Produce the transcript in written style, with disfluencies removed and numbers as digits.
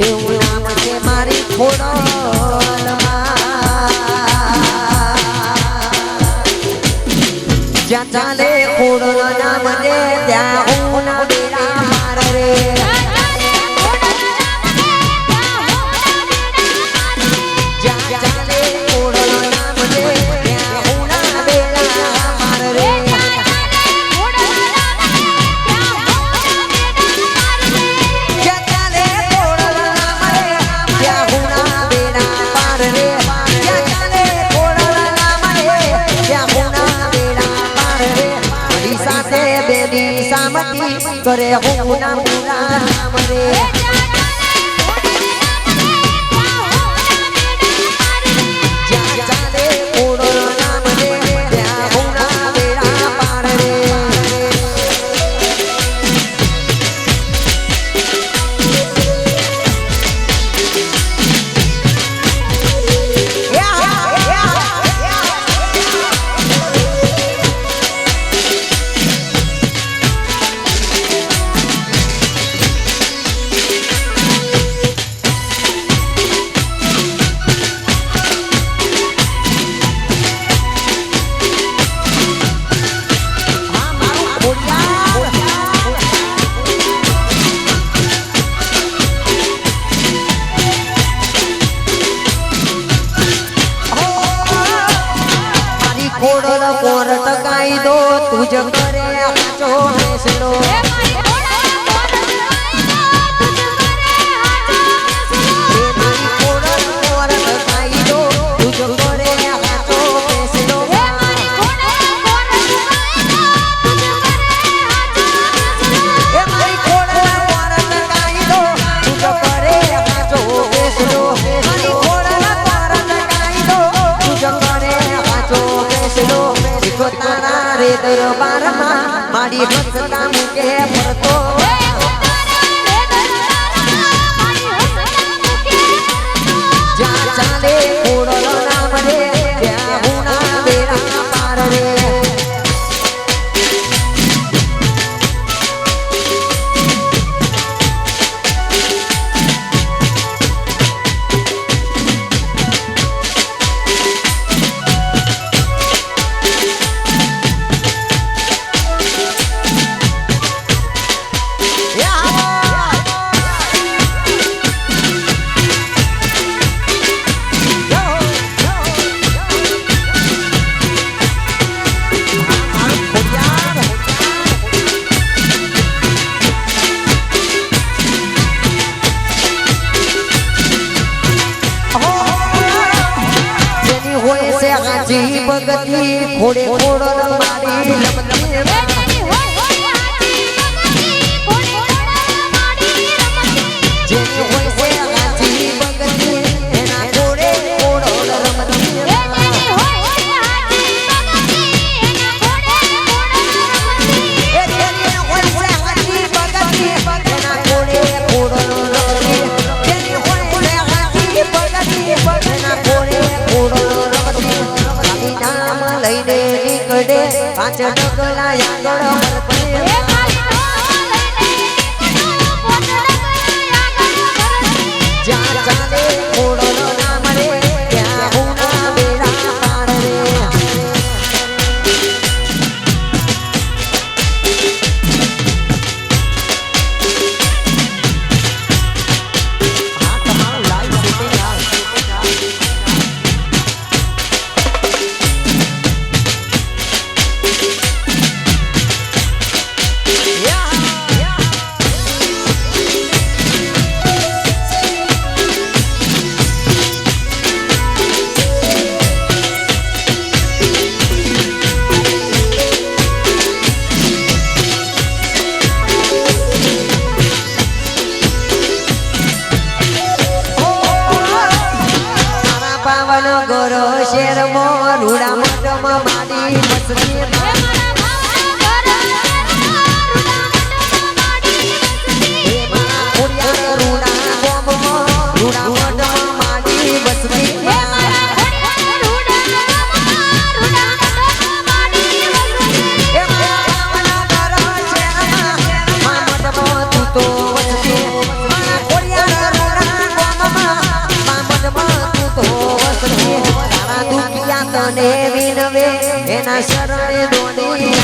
એવું નામ છે મારી ખોડલમાં જ્યાં ચાલે ખોડલ નામ ને ત્યાં હું ના બેડા પાર રે करे हो ना पूरा नाम रे खोडल कोरट कायदो तुझ करे हाचो फैसलो खोडल कोरट कायदो तुझ करे हाचो फैसलो रे दरबार में मारी हंसता मुके फरतो जा चाले खोडल नाम रे त्या हुना बेड़ा पार रे जी भगती खोड़े खोडल मारी पांच डगला यागड़ जा चाले खोडल नाम रे त्या हुना बेड़ा पार रे ગરો શેર મો રૂડા મટમ માડી મસરી શરણે દોડી